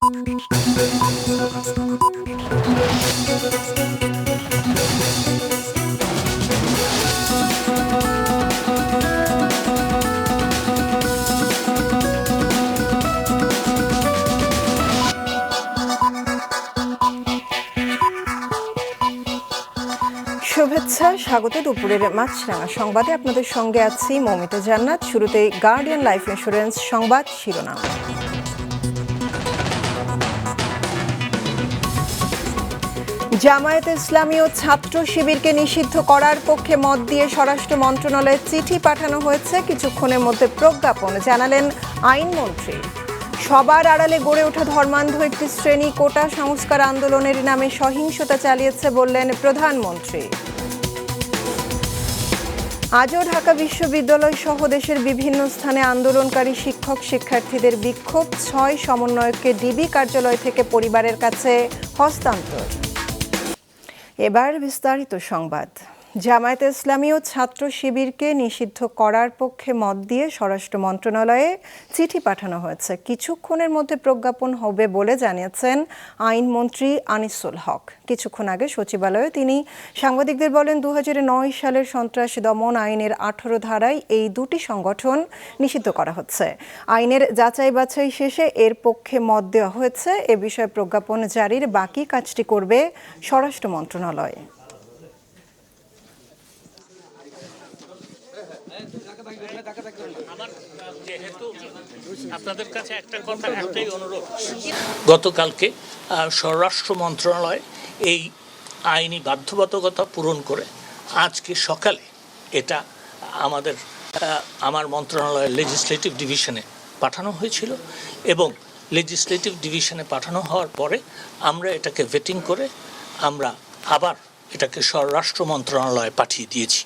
শুভেচ্ছা, স্বাগত দুপুরের মাছরাঙা সংবাদে আপনাদের সঙ্গে আছি মৌমিতা জান্নাত। শুরুতেই গার্ডিয়ান লাইফ ইন্স্যুরেন্স সংবাদ শিরোনাম। জামায়াতে ইসলামী ও ছাত্র শিবিরকে নিষিদ্ধ করার পক্ষে মত দিয়ে স্বরাষ্ট্র মন্ত্রণালয়ে চিঠি পাঠানো হয়েছে। কিছুক্ষণের মধ্যে প্রজ্ঞাপন জানালেন আইনমন্ত্রী। সবার আড়ালে গড়ে ওঠা ধর্মান্ধ একটি শ্রেণী কোটা সংস্কার আন্দোলনের নামে সহিংসতা চালিয়েছে বললেন প্রধানমন্ত্রী। আজও ঢাকা বিশ্ববিদ্যালয় সহ দেশের বিভিন্ন স্থানে আন্দোলনকারী শিক্ষক শিক্ষার্থীদের বিক্ষোভ। ৬ সমন্বয়ককে ডিবি কার্যালয় থেকে পরিবারের কাছে হস্তান্তর। এবার বিস্তারিত সংবাদ। জামায়াতে ইসলামী ও ছাত্র শিবিরকে নিষিদ্ধ করার পক্ষে মত দিয়ে স্বরাষ্ট্র মন্ত্রণালয়ে চিঠি পাঠানো হয়েছে। কিছুক্ষণের মধ্যে প্রজ্ঞাপন হবে বলে জানিয়েছেন আইনমন্ত্রী আনিসুল হক। কিছুক্ষণ আগে সচিবালয়ে তিনি সাংবাদিকদের বলেন, ২০০৯ সালের সন্ত্রাস দমন আইনের ১৮ ধারায় এই দুটি সংগঠন নিষিদ্ধ করা হচ্ছে। আইনের যাচাই বাছাই শেষে এর পক্ষে মত দেওয়া হয়েছে। এ বিষয়ে প্রজ্ঞাপন জারির বাকি কাজটি করবে স্বরাষ্ট্র মন্ত্রণালয়। আপনাদের কাছে একটা কথা, একটাই অনুরোধ। গতকালকে স্বরাষ্ট্র মন্ত্রণালয় এই আইনি বাধ্যবাধকতা পূরণ করে আজকে সকালে এটা আমার মন্ত্রণালয়ের লেজিসলেটিভ ডিভিশনে পাঠানো হয়েছিল এবং লেজিসলেটিভ ডিভিশনে পাঠানো হওয়ার পরে আমরা এটাকে ভেটিং করে আমরা আবার এটাকে স্বরাষ্ট্র মন্ত্রণালয়ে পাঠিয়ে দিয়েছি।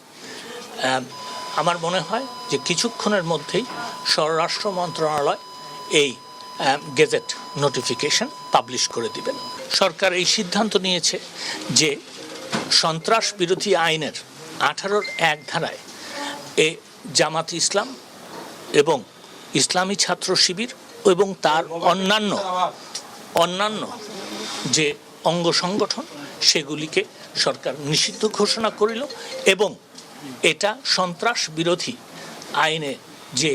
আমার মনে হয় যে কিছুক্ষণের মধ্যেই স্বরাষ্ট্র মন্ত্রণালয় এই গেজেট নোটিফিকেশন পাবলিশ করে দিবেন। সরকার এই সিদ্ধান্ত নিয়েছে যে সন্ত্রাস বিরোধী আইনের ১৮(১) ধারায় জামাত ইসলাম এবং ইসলামী ছাত্র শিবির এবং তার অন্যান্য যে অঙ্গ সংগঠন সেগুলিকে সরকার নিষিদ্ধ ঘোষণা করিল এবং এটা সন্ত্রাস বিরোধী আইনে যে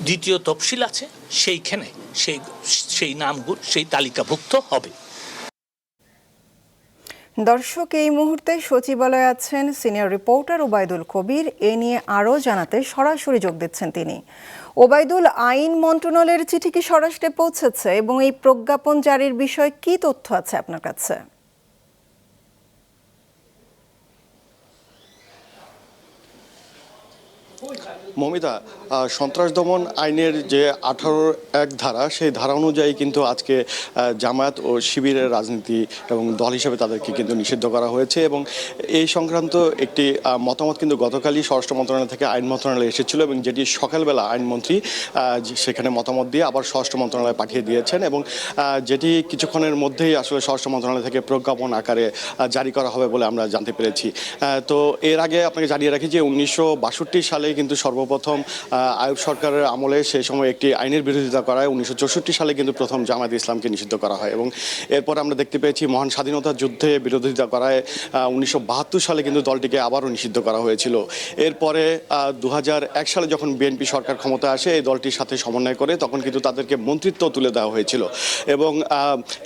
দ্বিতীয় তফসিল আছে সেইখানে সেই নামগুলো সেই তালিকাভুক্ত হবে। দর্শক, এই মুহূর্তে সচিবালয়ে আছেন সিনিয়র রিপোর্টার ওবায়দুল কবির। এ নিয়ে আরও জানাতে সরাসরি যোগ দিচ্ছেন তিনি। ওবায়দুল, আইন মন্ত্রণালয়ের চিঠি কি স্বরাষ্ট্রে পৌঁছেছে এবং এই প্রজ্ঞাপন জারির বিষয়ে কি তথ্য আছে আপনার কাছে? মমিতা, সন্ত্রাস দমন আইনের যে ১৮(১) ধারা সেই ধারা অনুযায়ী কিন্তু আজকে জামায়াত ও শিবিরের রাজনীতি এবং দল হিসেবে তাদেরকে কিন্তু নিষিদ্ধ করা হয়েছে এবং এই সংক্রান্ত একটি মতামত কিন্তু গতকালই স্বরাষ্ট্র মন্ত্রণালয় থেকে আইন মন্ত্রণালয়ে এসেছিল এবং যেটি সকালবেলা আইনমন্ত্রী সেখানে মতামত দিয়ে আবার স্বরাষ্ট্র মন্ত্রণালয়ে পাঠিয়ে দিয়েছেন এবং যেটি কিছুক্ষণের মধ্যেই আসলে স্বরাষ্ট্র মন্ত্রণালয় থেকে প্রজ্ঞাপন আকারে জারি করা হবে বলে আমরা জানতে পেরেছি। তো এর আগে আপনাকে জানিয়ে রাখি যে ১৯৬২ সালে কিন্তু সর্বপ্রথম আইয়ুব সরকারের আমলে সেই সময় একটি আইনের বিরোধিতা করায় ১৯৬৪ সালে কিন্তু প্রথম জামায়াত ইসলামকে নিষিদ্ধ করা হয় এবং এরপর আমরা দেখতে পেয়েছি মহান স্বাধীনতা যুদ্ধে বিরোধিতা করায় ১৯৭২ সালে কিন্তু দলটিকে আবারও নিষিদ্ধ করা হয়েছিল। এরপরে ২০০১ সালে যখন বিএনপি সরকার ক্ষমতায় আসে এই দলটির সাথে সমন্বয় করে তখন কিন্তু তাদেরকে মন্ত্রিত্ব তুলে দেওয়া হয়েছিল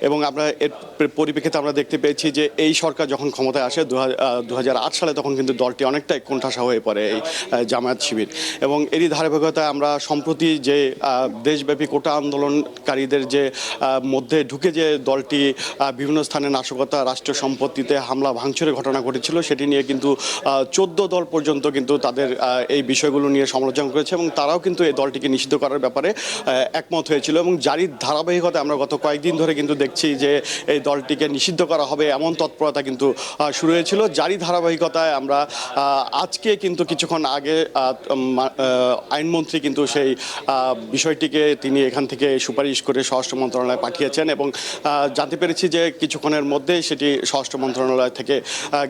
এবং আমরা এর পরিপ্রেক্ষিতে আমরা দেখতে পেয়েছি যে এই সরকার যখন ক্ষমতায় আসে ২০০৮ সালে তখন কিন্তু দলটি অনেকটাই কোণঠাসা হয়ে পড়ে এই জামায়াত শিবির এবং এরই ধারাবাহিকতায় আমরা সম্প্রতি যে দেশব্যাপী কোটা আন্দোলনকারীদের যে মধ্যে ঢুকে যে দলটি বিভিন্ন স্থানে নাশকতা, রাষ্ট্রীয় সম্পত্তিতে হামলা ভাঙচুরের ঘটনা ঘটেছিল সেটি নিয়ে কিন্তু ১৪ দল পর্যন্ত কিন্তু তাদের এই বিষয়গুলো নিয়ে সমালোচনা করেছে এবং তারাও কিন্তু এই দলটিকে নিষিদ্ধ করার ব্যাপারে একমত হয়েছিল এবং জারির ধারাবাহিকতায় আমরা গত কয়েকদিন ধরে কিন্তু দেখছি যে এই দলটিকে নিষিদ্ধ করা হবে এমন তৎপরতা কিন্তু শুরু হয়েছিল। জারি ধারাবাহিকতায় আমরা আজকে কিন্তু কিছুক্ষণ আগে আইনমন্ত্রী কিন্তু সেই বিষয়টিকে তিনি এখান থেকে সুপারিশ করে স্বরাষ্ট্র মন্ত্রণালয়ে পাঠিয়েছেন এবং জানতে পেরেছি যে কিছুক্ষণের মধ্যেই সেটি স্বরাষ্ট্র মন্ত্রণালয় থেকে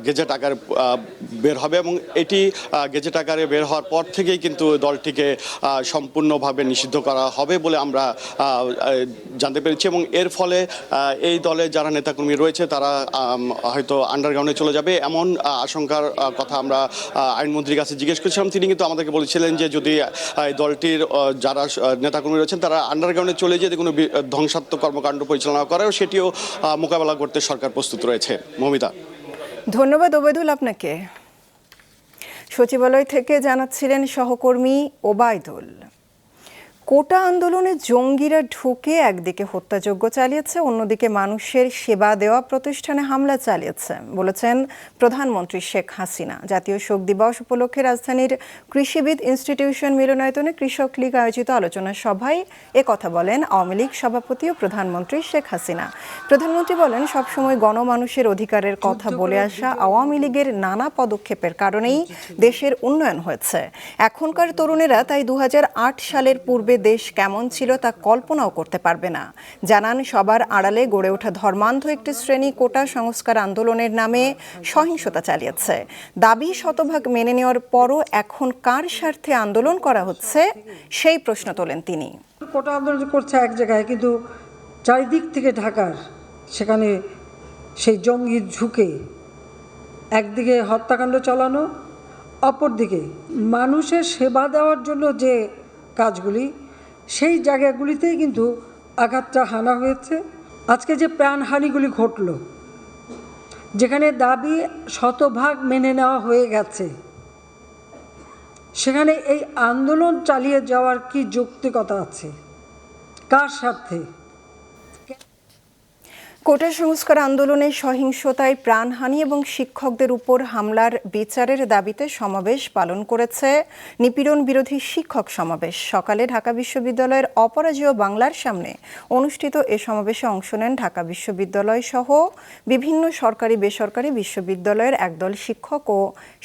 গেজেট আকারে বের হবে এবং এটি গেজেট আকারে বের হওয়ার পর থেকেই কিন্তু দলটিকে সম্পূর্ণভাবে নিষিদ্ধ করা হবে বলে আমরা জানতে পেরেছি এবং এর ফলে এই দলে যারা নেতাকর্মী রয়েছে তারা হয়তো আন্ডারগ্রাউন্ডে চলে যাবে এমন আশঙ্কার কথা আমরা আইনমন্ত্রীর কাছে জিজ্ঞেস করেছিলাম। তিনি কিন্তু আমাদেরকে বলেছিলেন যে যদি এই দলটির যারা নেতাকর্মী রয়েছেন তারা আন্ডারগ্রাউন্ডে চলে যেয়ে কোনো ধ্বংসাত্মক কর্মকাণ্ড পরিচালনা করে সেটিও মোকাবেলা করতে সরকার প্রস্তুত রয়েছে। মমিতা, ধন্যবাদ ওবায়দুল আপনাকে। সচিবালয় থেকে জানাচ্ছিলেন সহকর্মী ওবায়দুল। কোটা আন্দোলনে জঙ্গিরা ঢুকে একদিকে হত্যাযজ্ঞ চালিয়েছে, অন্যদিকে মানুষের সেবা দেওয়া প্রতিষ্ঠানে হামলা চালিয়েছে বলেছেন প্রধানমন্ত্রী শেখ হাসিনা। জাতীয় শোক দিবস উপলক্ষে রাজধানীর কৃষিবিদ ইনস্টিটিউশন মিলনায়তনে কৃষক লীগ আয়োজিত আলোচনা সভায় কথা বলেন আওয়ামী লীগ সভাপতি ও প্রধানমন্ত্রী শেখ হাসিনা। প্রধানমন্ত্রী বলেন, সবসময় গণমানুষের অধিকারের কথা বলে আসা আওয়ামী লীগের নানা পদক্ষেপের কারণেই দেশের উন্নয়ন হয়েছে। এখনকার তরুণেরা তাই 2008 সালের পূর্বে দেশ কেমন ছিল তা কল্পনাও করতে পারবে না। জানান, সবার আড়ালে গড়ে ওঠা ধর্মান্ধ একটি শ্রেণী কোটা সংস্কার আন্দোলনের নামে সহিংসতা চালিয়েছে। দাবি শতভাগ মেনে নেওয়ার পরও এখন কার স্বার্থে আন্দোলন করা হচ্ছে সেই প্রশ্ন তোলেন তিনি। কোটা আন্দোলন করছে এক জায়গায়, কিন্তু চারিদিক থেকে ঢাকার সেখানে সেই জঙ্গি ঝুঁকে একদিকে হত্যাকাণ্ড চালানো, অপরদিকে মানুষের সেবা দেওয়ার জন্য যে কাজগুলি সেই জায়গাগুলিতেই কিন্তু আঘাতটা হানা হয়েছে। আজকে যে প্রাণহানিগুলি ঘটল, যেখানে দাবি শতভাগ মেনে নেওয়া হয়ে গেছে, সেখানে এই আন্দোলন চালিয়ে যাওয়ার কি যৌক্তিকতা আছে? কার স্বার্থে? কোটা সংস্কার আন্দোলনের সহিংসতায় প্রাণহানি এবং শিক্ষকদের উপর হামলার বিচারের দাবিতে সমাবেশ পালন করেছে নিপীড়ন বিরোধী শিক্ষক সমাবেশ। সকালে ঢাকা বিশ্ববিদ্যালয়ের অপরাজেয় বাংলার সামনে অনুষ্ঠিত এ সমাবেশে অংশ নেন ঢাকা বিশ্ববিদ্যালয় সহ বিভিন্ন সরকারি বেসরকারি বিশ্ববিদ্যালয়ের একদল শিক্ষক ও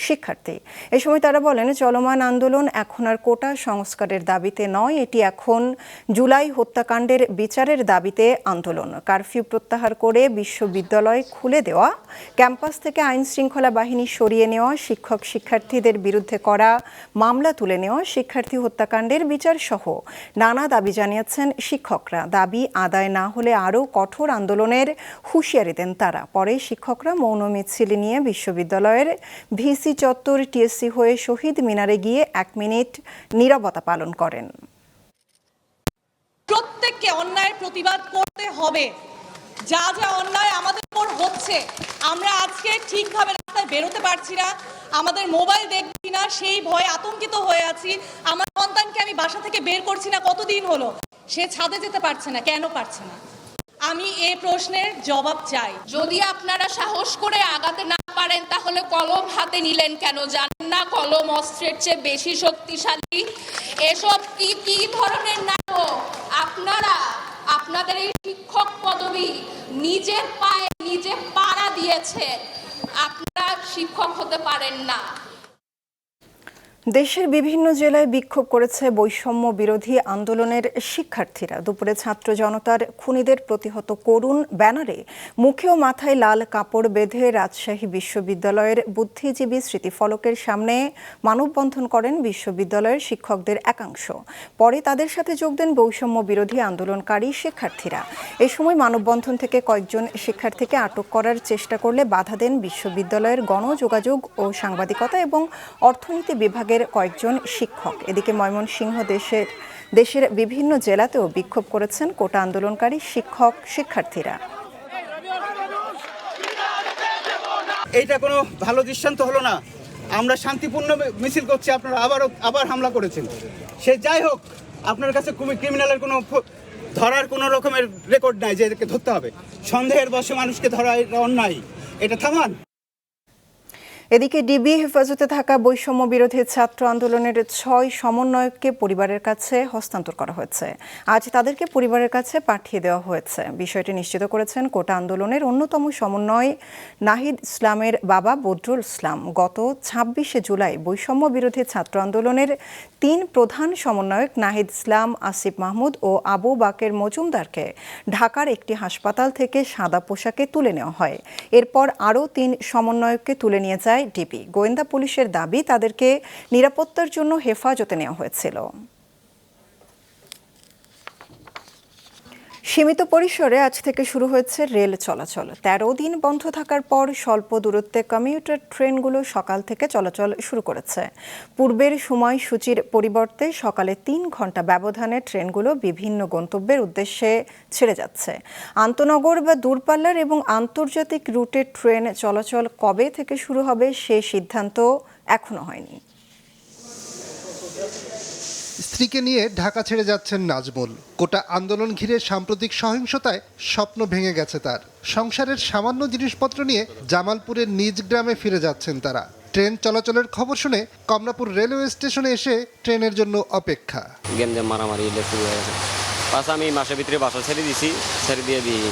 শিক্ষার্থী। এ সময় তারা বলেন, চলমান আন্দোলন এখন আর কোটা সংস্কারের দাবিতে নয়, এটি এখন জুলাই হত্যাকাণ্ডের বিচারের দাবিতে আন্দোলন। কারফিউ প্রত্যাহার করে বিশ্ববিদ্যালয় খুলে দেওয়া, ক্যাম্পাস থেকে আইন শৃঙ্খলা বাহিনী সরিয়ে নেওয়া, শিক্ষক শিক্ষার্থীদের বিরুদ্ধে করা মামলা তুলে নেওয়া, শিক্ষার্থী হত্যাকাণ্ডের বিচার সহ নানা দাবি জানিয়েছেন শিক্ষকরা। দাবি আদায় না হলে আরও কঠোর আন্দোলনের হুঁশিয়ারি দেন তারা। পরে শিক্ষকরা মৌন মিছিল নিয়ে বিশ্ববিদ্যালয়ের ভিসি চত্বর টিএসসি হয়ে শহীদ মিনারে গিয়ে 1 মিনিট নীরবতা পালন করেন। প্রত্যেককে অন্যায়ের প্রতিবাদ করতে হবে। যা যা অন্যায় আমাদের উপর হচ্ছে, আমরা আজকে ঠিকভাবে রাস্তায় বেরোতে পারছি না, আমাদের মোবাইল দেখছি না, সেই ভয়ে আতঙ্কিত হয়ে আছি। আমার সন্তানকে আমি বাসা থেকে বের করছি না, কতদিন হলো সে ছাদে যেতে পারছে না, কেন পারছে না? আমি এই প্রশ্নের জবাব চাই। যদি আপনারা সাহস করে আগাতে না পারেন তাহলে কলম হাতে নিলেন কেন? জানেন না কলম অস্ত্রের চেয়ে বেশি শক্তিশালী? এসব কি ধরনের নাটক? আপনারা আপনাদের এই শিক্ষক পদবি নিজের পায়ে নিজে পাড়া দিয়েছেন, আপনারা শিক্ষক হতে পারেন না। দেশের বিভিন্ন জেলায় বিক্ষোভ করেছে বৈষম্য বিরোধী আন্দোলনের শিক্ষার্থীরা। দুপুরে ছাত্র জনতার খুনিদের প্রতিহত করুণ ব্যানারে মুখে ও মাথায় লাল কাপড় বেঁধে রাজশাহী বিশ্ববিদ্যালয়ের বুদ্ধিজীবী স্মৃতিফলকের সামনে মানববন্ধন করেন বিশ্ববিদ্যালয়ের শিক্ষকদের একাংশ। পরে তাদের সাথে যোগ দেন বৈষম্য বিরোধী আন্দোলনকারী শিক্ষার্থীরা। এ সময় মানববন্ধন থেকে কয়েকজন শিক্ষার্থীকে আটক করার চেষ্টা করলে বাধা দেন বিশ্ববিদ্যালয়ের গণযোগাযোগ ও সাংবাদিকতা এবং অর্থনীতি বিভাগের কয়েকজন শিক্ষক। এদিকে ময়মনসিংহ দেশের বিভিন্ন জেলাতেও বিক্ষোভ করেছেন কোটা আন্দোলনকারী শিক্ষক শিক্ষার্থীরা। এইটা কোনো ভালো দৃষ্টান্ত হলো না। আমরা শান্তিপূর্ণ মিছিল করছি, আপনারা আবার হামলা করেছেন। সে যাই হোক, আপনার কাছে ক্রিমিনালের কোনো ধরার কোনো রকমের রেকর্ড নাই যে এদেরকে ধরতে হবে। সন্দেহের বশে মানুষকে ধরা এটা অন্যায়, এটা থামান। এদিকে ডিবি হেফাজতে থাকা বৈষম্য বিরোধী ছাত্র আন্দোলনের 6 সমন্বয়ককে পরিবারের কাছে হস্তান্তর করা হয়েছে। আজ তাদেরকে পরিবারের কাছে পাঠিয়ে দেওয়া হয়েছে। বিষয়টি নিশ্চিত করেছেন কোটা আন্দোলনের অন্যতম সমন্বয় নাহিদ ইসলামের বাবা বদরুল ইসলাম। গত 26শে জুলাই বৈষম্য বিরোধী ছাত্র আন্দোলনের 3 প্রধান সমন্বয়ক নাহিদ ইসলাম, আসিফ মাহমুদ ও আবু বাকের মজুমদারকে ঢাকার একটি হাসপাতাল থেকে সাদা পোশাকে তুলে নেওয়া হয়। এরপর আরও 3 সমন্বয়ককে তুলে নিয়ে যায় ডিবি। গোয়েন্দা পুলিশের দাবি তাদেরকে নিরাপত্তার জন্য হেফাজতে নেওয়া হয়েছিল। সীমিত পরিসরে আজ থেকে শুরু হয়েছে রেল চলাচল। 13 দিন বন্ধ থাকার পর স্বল্প দূরত্বে কমিউটার ট্রেনগুলো সকাল থেকে চলাচল শুরু করেছে। পূর্বের সময়সূচির পরিবর্তে সকালে 3 ঘন্টা ব্যবধানে ট্রেনগুলো বিভিন্ন গন্তব্যের উদ্দেশ্যে ছেড়ে যাচ্ছে। আন্তনগর বা দূরপাল্লার এবং আন্তর্জাতিক রুটে ট্রেন চলাচল কবে থেকে শুরু হবে সে সিদ্ধান্ত এখনো হয়নি। স্ত্রীকে নিয়ে ঢাকা ছেড়ে যাচ্ছেন নাজমুল। কোটা আন্দোলন ঘিরে সাম্প্রতিক সহিংসতায় স্বপ্ন ভেঙে গেছে তার। সংসারের সামান্য জিনিসপত্র নিয়ে জামালপুরের নিজ গ্রামে ফিরে যাচ্ছেন তারা। ট্রেন চলাচলের খবর শুনে কমলাপুর রেলওয়ে স্টেশনে এসে ট্রেনের জন্য অপেক্ষা। গেমজেম মারামারি শুরু হয়ে গেছে। পাশ আমি মাসের ভিতরে বাসা ছেড়ে দিছি, ছেড়ে দিয়ে দিই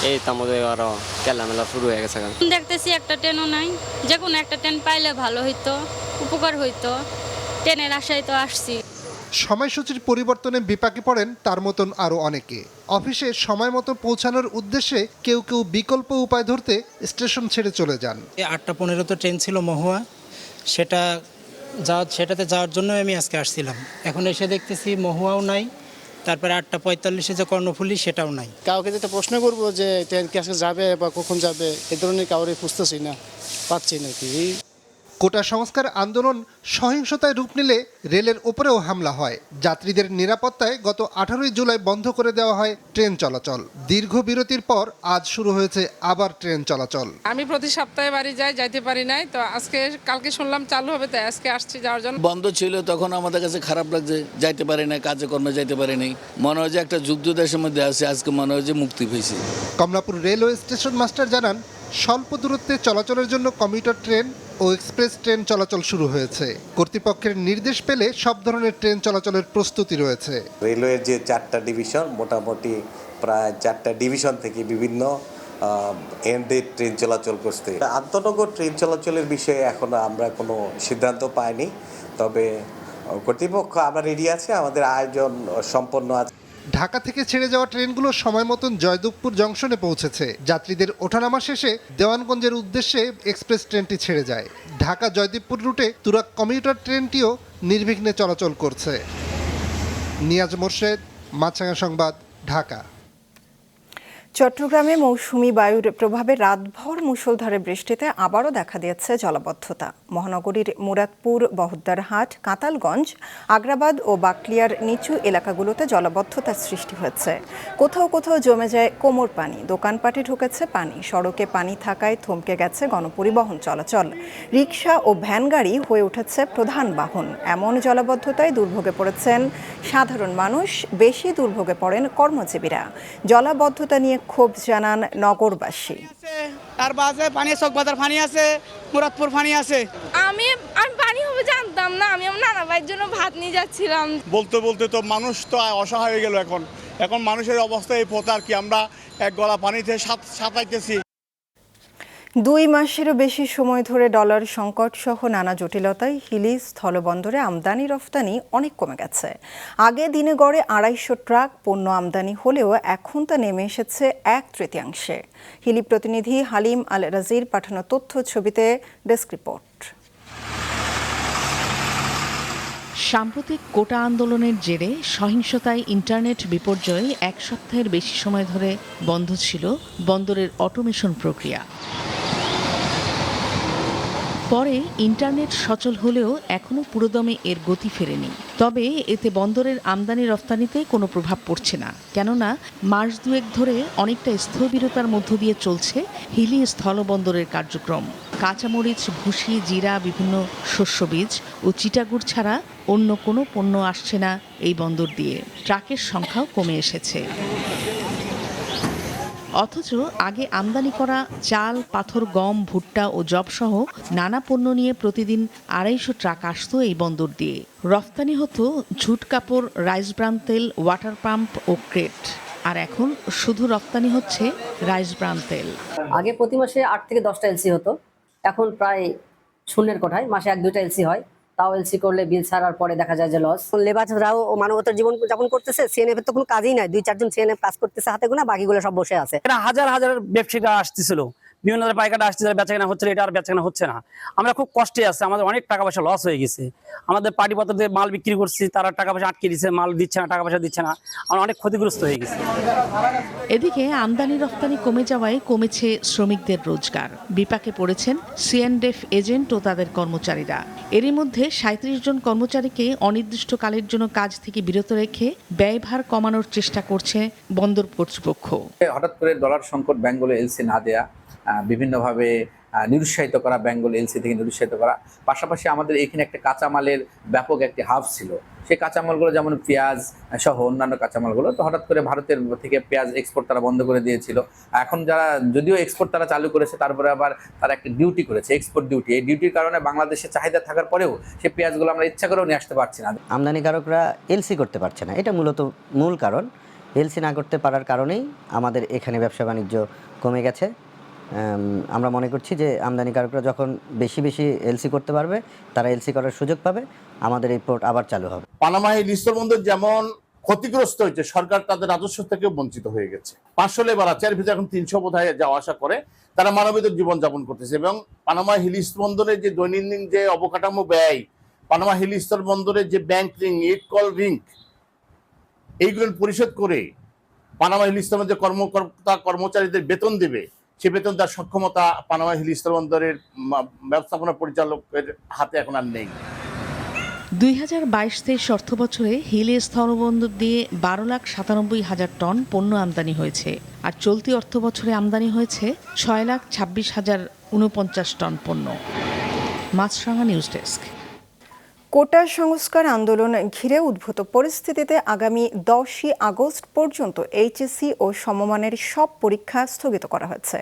এই তার মধ্যে আরো খেলামেলা শুরু হয়ে গেছে। দেখতেছি একটা ট্রেনও নাই, যে কোনো একটা ট্রেন পাইলে ভালো হইতো, উপকার হইতো। ট্রেনের আশায় তো আসছি। সময়সূচির পরিবর্তনে বিপাকে পড়েন তার মতন আরও অনেকে। অফিসে সময় মতো পৌঁছানোর উদ্দেশ্যে কেউ কেউ বিকল্প উপায় ধরতে স্টেশন ছেড়ে চলে যান। 8:15 ট্রেন ছিল মহুয়া, সেটাতে যাওয়ার জন্য আমি আজকে আসছিলাম। এখন এসে দেখতেছি মহুয়াও নাই, তারপরে 8:45 যে কর্ণফুলী সেটাও নাই। কাউকে যেটা প্রশ্ন করবো যে ট্রেন কি আজকে যাবে বা কখন যাবে, এই ধরনের কাউরে খুঁজতেছি না, পাচ্ছি না কি। কোটা সংস্কার আন্দোলন সহিংসতায় রূপ নিলে রেলের ওপরেও হামলা হয়। যাত্রীদের নিরাপত্তায় গত 18 জুলাই বন্ধ করে দেওয়া হয় ট্রেন চলাচল। দীর্ঘ বিরতির পর আজ শুরু হয়েছে আবার ট্রেন চলাচল। আমি প্রতি সপ্তাহে বাড়ি যাইতে পারি নাই, তো কালকে শুনলাম চালু হবে, তাই আজকে আসছি যাওয়ার জন্য। বন্ধ ছিল তখন আমাদের কাছে খারাপ লাগছে, যাইতে পারি না, কাজে কর্মে যাইতে পারি নাই। মনে হয় যে একটা যুদ্ধদেশের মধ্যে আছে, আজকে মনে হয় যে মুক্তি পেয়েছি। কমলাপুর রেলওয়ে স্টেশন মাস্টার জানান, স্বল্প দূরত্বে চলাচলের জন্য কমিউটার ট্রেন ও এক্সপ্রেস ট্রেন চলাচল শুরু হয়েছে। কর্তৃপক্ষের নির্দেশ পেলে সব ধরনের ট্রেন চলাচলের প্রস্তুতি রয়েছে। রেলওয়ের যে 4টা ডিভিশন, মোটামুটি প্রায় 4টা ডিভিশন থেকে বিভিন্ন এন্ডে ট্রেন চলাচল করছে। আন্তনগর ট্রেন চলাচলের বিষয়ে এখনো আমরা কোনো সিদ্ধান্ত পাইনি, তবে কর্তৃপক্ষ আমরা রেডি আছে, আমাদের আয়োজন সম্পন্ন আছে। ঢাকা থেকে ছেড়ে যাওয়া ট্রেনগুলো সময় মতন জয়দেবপুর জংশনে পৌঁছেছে। যাত্রীদের ওঠানামা শেষে দেওয়ানগঞ্জের উদ্দেশ্যে এক্সপ্রেস ট্রেনটি ছেড়ে যায়। ঢাকা জয়দেবপুর রুটে তুরাগ কমিউটার ট্রেনটিও নির্বিঘ্নে চলাচল করছে। নিয়াজ মোর্শেদ, মাছরাঙা সংবাদ, ঢাকা। চট্টগ্রামে মৌসুমী বায়ুর প্রভাবে রাতভর মুষলধারে বৃষ্টিতে আবারও দেখা দিয়েছে জলাবদ্ধতা। মহানগরীর মুরাদপুর, বহদ্দারহাট, কাঁতালগঞ্জ, আগ্রাবাদ ও বাকলিয়ার নিচু এলাকাগুলোতে জলাবদ্ধতার সৃষ্টি হয়েছে। কোথাও কোথাও জমে যায় কোমর পানি, দোকানপাটে ঢুকেছে পানি। সড়কে পানি থাকায় থমকে গেছে গণপরিবহন চলাচল। রিকশা ও ভ্যান গাড়ি হয়ে উঠেছে প্রধান বাহন। এমন জলাবদ্ধতায় দুর্ভোগে পড়েছেন সাধারণ মানুষ, বেশি দুর্ভোগে পড়েন কর্মজীবীরা। জলাবদ্ধতা নিয়ে ক্ষোভ জানান নগরবাসী। তার বাজে পানি, চকবাজার পানি আছে, মুরাদপুর পানি আছে। আমি পানি হবে জানতাম না, আমি আমার নানা ভাইয়ের জন্য ভাত নিয়ে যাচ্ছিলাম। বলতে বলতে তো মানুষ তো অসহায় হয়ে গেল। এখন মানুষের অবস্থা এই পথ আর কি, আমরা এক গলা পানিতে সাঁতাইতেছি। 2 মাসেরও বেশি সময় ধরে ডলার সংকট সহ নানা জটিলতায় হিলি স্থলবন্দরে আমদানি রফতানি অনেক কমে গেছে। আগে দিনে গড়ে 250 ট্রাক পণ্য আমদানি হলেও এখন তা নেমে এসেছে 1/3। হিলি প্রতিনিধি হালিম আল রাজির পাঠানো তথ্য ছবিতে ডেস্ক রিপোর্ট। সাম্প্রতিক কোটা আন্দোলনের জেরে সহিংসতায় ইন্টারনেট বিপর্যয়ে 1 সপ্তাহের বেশি সময় ধরে বন্ধ ছিল বন্দরের অটোমেশন প্রক্রিয়া। পরে ইন্টারনেট সচল হলেও এখনও পুরোদমে এর গতি ফেরেনি। তবে এতে বন্দরের আমদানি রফতানিতে কোনো প্রভাব পড়ছে না, কেননা মাস 2 ধরে অনেকটা স্থবিরতার মধ্য দিয়ে চলছে হিলি স্থলবন্দরের কার্যক্রম। কাঁচামরিচ, ভুসি, জিরা, বিভিন্ন শস্যবীজ ও চিটাগুড় ছাড়া অন্য কোনো পণ্য আসছে না এই বন্দর দিয়ে। ট্রাকের সংখ্যাও কমে এসেছে। অথচ আগে আমদানি করা চাল, পাথর, গম, ভুট্টা ও যবসহ নানা পণ্য নিয়ে প্রতিদিন 250 ট্রাক আসত এই বন্দর দিয়ে। রফতানি হতো ঝুট কাপড়, রাইস ব্রান তেল, ওয়াটার পাম্প ও ক্রেট। আর এখন শুধু রপ্তানি হচ্ছে রাইস ব্রান তেল। আগে প্রতি মাসে 8 থেকে 10টা এলসি হতো, এখন প্রায় শূন্যের কোঠায়, মাসে 1-2টা এলসি হয়। তাও এলসি করলে বিল ছাড়ার পরে দেখা যায় যে লস। লেবাররাও মানবতার জীবন যাপন করতেছে, সিএনএফ এর তো কোনো কাজই নাই, 2-4 জন সিএনএফ কাজ করতেছে হাতে গোনা, বাকিগুলো সব বসে আছে। এটা হাজার হাজার ব্যবসায়ীরা আসতেছিল, বিভিন্ন ধরনের পাইকাররা আসতেছিল, বেচাকেনা হচ্ছে, এটা আর বেচাকেনা হচ্ছে না। আমরা খুব কষ্টে আছি, আমাদের অনেক টাকা পয়সা লস হয়ে গেছে। আমাদের পার্টিপত্র দিয়ে মাল বিক্রি করছি, তারা টাকা পয়সা আটকে দিচ্ছে, মাল দিচ্ছে না, টাকা পয়সা দিচ্ছে না, আমরা অনেক ক্ষতিগ্রস্ত হয়ে গেছি। এদিকে আমদানি রপ্তানি কমে যাওয়ায় কমেছে শ্রমিকদের রোজগার। বিপাকে পড়েছেন সিএনডেফ এজেন্ট ও তাদের কর্মচারীরা। এরই মধ্যে 37 জন কর্মচারীকে অনির্দিষ্টকালের জন্য কাজ থেকে বিরত রেখে ব্যয়ভার কমানোর চেষ্টা করছে বন্দর কর্তৃপক্ষ। হঠাৎ করে ডলার সংকট, ব্যাংকগুলো এলসি না দেয়া, বিভিন্নভাবে নিরুৎসাহিত করা, ব্যাংকগুলো এলসি থেকে নিরুৎসাহিত করা, পাশাপাশি আমাদের এখানে একটা কাঁচামালের ব্যাপক একটি হাব ছিল। সেই কাঁচামালগুলো যেমন পেঁয়াজ সহ অন্যান্য কাঁচামালগুলো, তো হঠাৎ করে ভারতের থেকে পেঁয়াজ এক্সপোর্ট তারা বন্ধ করে দিয়েছিল। এখন যারা যদিও এক্সপোর্ট তারা চালু করেছে, তারপরে আবার তারা একটা ডিউটি করেছে, এক্সপোর্ট ডিউটি। এই ডিউটির কারণে বাংলাদেশে চাহিদা থাকার পরেও সেই পেঁয়াজগুলো আমরা ইচ্ছা করেও নিয়ে আসতে পারছি না। আমদানিকারকরা এলসি করতে পারছে না, এটা মূলত মূল কারণ। এলসি না করতে পারার কারণেই আমাদের এখানে ব্যবসা বাণিজ্য কমে গেছে। আমরা মনে করছি যে আমদানিকারকরা যখন বেশি বেশি এলসি করতে পারবে, তারা এলসি করার সুযোগ পাবে, আমাদের এই পোর্ট আবার চালু হবে। পানামা হিল স্থলবন্দর যেমন ক্ষতিগ্রস্ত হয়েছে, সরকার তাদের রাজস্ব থেকে বঞ্চিত হয়ে গেছে। 500 লেবার আছে, এর ভিতরে এখন 300 বোধহয় যাওয়া আসা করে, তারা মানবিক জীবনযাপন করতেছে। এবং পানামা হিল স্থলবন্দরের যে দৈনন্দিন যে অবকাঠামো ব্যয়, পানামা হিল স্থলবন্দরের যে ব্যাংক রিং, ইট কল রিং, এইগুলো পরিশোধ করে পানামা হিল স্থলবন্দরের যে কর্মকর্তা কর্মচারীদের বেতন দেবে, সে বেতন তার সক্ষমতা পানামা হিল স্থলবন্দরের ব্যবস্থাপনা পরিচালকের হাতে এখন আর নেই। 2022-23 অর্থবছরে হিলি স্থলবন্দর দিয়ে 12,97,000 টন পণ্য আমদানি হয়েছে। আর চলতি অর্থবছরে আমদানি হয়েছে 6,26,049 টন পণ্য। মাছরাঙা নিউজ ডেস্ক। কোটা সংস্কার আন্দোলন ঘিরে উদ্ভূত পরিস্থিতিতে আগামী 10ই আগস্ট পর্যন্ত এইচএসসি ও সমমানের সব পরীক্ষা স্থগিত করা হয়েছে।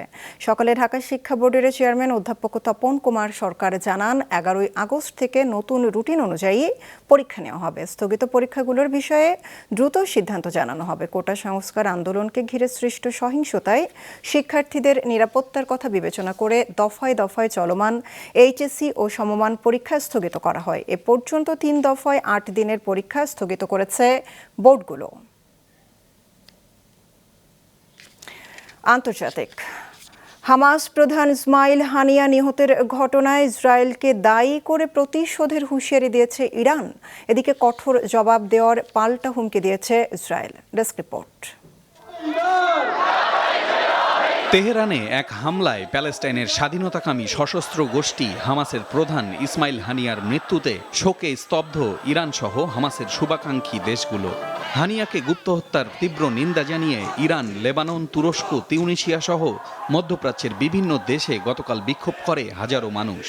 সকালে ঢাকা শিক্ষা বোর্ডের চেয়ারম্যান অধ্যাপক তপন কুমার সরকার জানান, 11ই আগস্ট থেকে নতুন রুটিন অনুযায়ী পরীক্ষা নেওয়া হবে। স্থগিত পরীক্ষাগুলোর বিষয়ে দ্রুত সিদ্ধান্ত জানানো হবে। কোটা সংস্কার আন্দোলনকে ঘিরে সৃষ্ট সহিংসতায় শিক্ষার্থীদের নিরাপত্তার কথা বিবেচনা করে দফায় দফায় চলমান এইচএসসি ও সমমান পরীক্ষা স্থগিত করা হয়। এ পর্যন্ত 3 দফায় 8 দিনের পরীক্ষা স্থগিত করেছে বোর্ডগুলো। আন্তর্জাতিক। হামাস প্রধান ইসমাইল হানিয়া নিহতের ঘটনায় ইসরায়েলকে দায়ী করে প্রতিশোধের হুঁশিয়ারি দিয়েছে ইরান। এদিকে কঠোর জবাব দেওয়ার পাল্টা হুমকি দিয়েছে ইসরায়েল। Desk report. তেহরানে এক হামলায় প্যালেস্টাইনের স্বাধীনতাকামী সশস্ত্র গোষ্ঠী হামাসের প্রধান ইসমাইল হানিয়ার মৃত্যুতে শোকে স্তব্ধ ইরান সহ হামাসের শুভাকাঙ্ক্ষী দেশগুলো। হানিয়াকে গুপ্ত হত্যার তীব্র নিন্দা জানিয়ে ইরান, লেবানন, তুরস্ক, তিউনিসিয়া সহ মধ্যপ্রাচ্যের বিভিন্ন দেশে গতকাল বিক্ষোভ করে হাজারো মানুষ।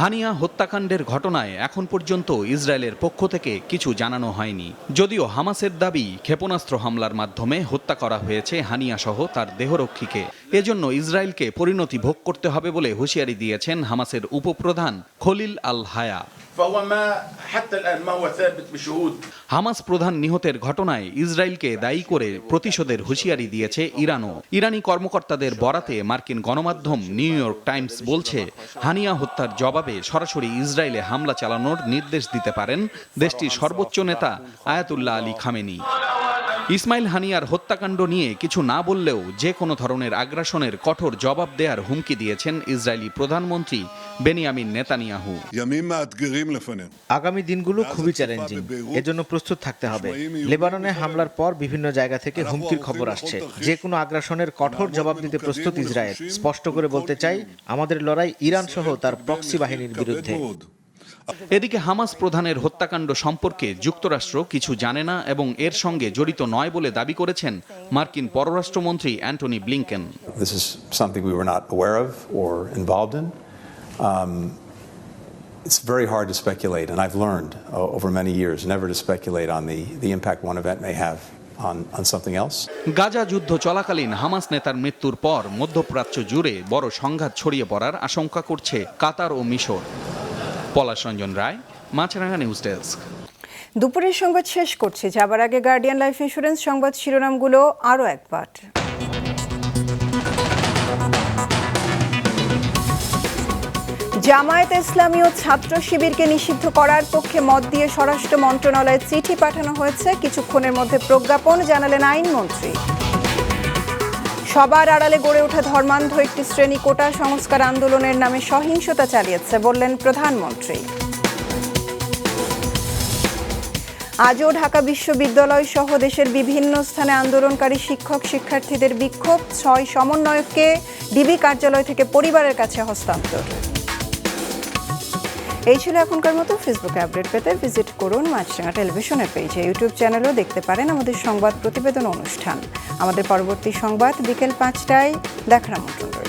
হানিয়া হত্যাকাণ্ডের ঘটনায় এখন পর্যন্ত ইসরায়েলের পক্ষ থেকে কিছু জানানো হয়নি। যদিও হামাসের দাবি, ক্ষেপণাস্ত্র হামলার মাধ্যমে হত্যা করা হয়েছে হানিয়া সহ তার দেহরক্ষীকে। এজন্য ইসরায়েলকে পরিণতি ভোগ করতে হবে বলে হুঁশিয়ারি দিয়েছেন হামাসের উপপ্রধান খলিল আল হায়া। হামাস প্রধান নিহতের ঘটনায় ইসরায়েলকে দায়ী করে প্রতিশোধের হুঁশিয়ারি দিয়েছে ইরানও। ইরানি কর্মকর্তাদের বরাতে মার্কিন গণমাধ্যম নিউ ইয়র্ক টাইমস বলছে, হানিয়া হত্যার জবাবে সরাসরি ইসরায়েলে হামলা চালানোর নির্দেশ দিতে পারেন দেশটির সর্বোচ্চ নেতা আয়াতুল্লাহ আলী খামেনি। ইসমাইল হানিয়ার হত্যাকাণ্ড নিয়ে কিছু না বললেও যে কোনো ধরনের আগ্রাসনের কঠোর জবাব দেওয়ার হুমকি দিয়েছেন ইসরায়েলি প্রধানমন্ত্রী বেনিয়ামিন নেতানিয়াহু। আগামী দিনগুলো খুবই চ্যালেঞ্জিং, এজন্য প্রস্তুত থাকতে হবে। লেবাননে হামলার পর বিভিন্ন জায়গা থেকে হুমকির খবর আসছে। যে কোনো আগ্রাসনের কঠোর জবাব দিতে প্রস্তুত ইসরায়েল। স্পষ্ট করে বলতে চাই, আমাদের লড়াই ইরান সহ তার প্রক্সি বাহিনীর বিরুদ্ধে। এদিকে হামাস প্রধানের হত্যাকাণ্ড সম্পর্কে যুক্তরাষ্ট্র কিছু জানে না এবং এর সঙ্গে জড়িত নয় বলে দাবি করেছেন মার্কিন পররাষ্ট্রমন্ত্রী Antony Blinken. This is something we were not aware of or involved in. It's very hard to speculate, and I've learned over many years never to speculate on the impact one event may have on something else. Gaza যুদ্ধ চলাকালীন Hamas নেতার মৃত্যুর পর মধ্যপ্রাচ্য জুড়ে বড় সংঘাত ছড়িয়ে পড়ার আশঙ্কা করছে কাতার ও মিশর। পলাশ রঞ্জন রায়, মাছরাঙা নিউজ ডেস্ক। দুপুরের সংবাদ শেষ করছি, যাবার আগে গার্ডিয়ান লাইফ ইন্স্যুরেন্স সংবাদ শিরোনামগুলো আরও একবার। জামায়াতে ইসলামী ও ছাত্র শিবিরকে নিষিদ্ধ করার পক্ষে মত দিয়ে স্বরাষ্ট্র মন্ত্রণালয়ে চিঠি পাঠানো হয়েছে, কিছুক্ষণের মধ্যে প্রজ্ঞাপন জানালেন আইনমন্ত্রী। সবার আড়ালে গড়ে ওঠা ধর্মান্ধ একটি শ্রেণী কোটা সংস্কার আন্দোলনের নামে সহিংসতা চালিয়েছে বললেন প্রধানমন্ত্রী। আজও ঢাকা বিশ্ববিদ্যালয় সহ দেশের বিভিন্ন স্থানে আন্দোলনকারী শিক্ষক শিক্ষার্থীদের বিক্ষোভ, 6 সমন্বয়ককে ডিবি কার্যালয় থেকে পরিবারের কাছে হস্তান্তর। এই ছিল এখনকার মতো। ফেসবুকে আপডেট পেতে ভিজিট করুন মাছরাঙা টেলিভিশনের পেজে, ইউটিউব চ্যানেলও দেখতে পারেন আমাদের সংবাদ প্রতিবেদন অনুষ্ঠান। আমাদের পরবর্তী সংবাদ বিকেল 5টায় দেখার আমন্ত্রণ রইল।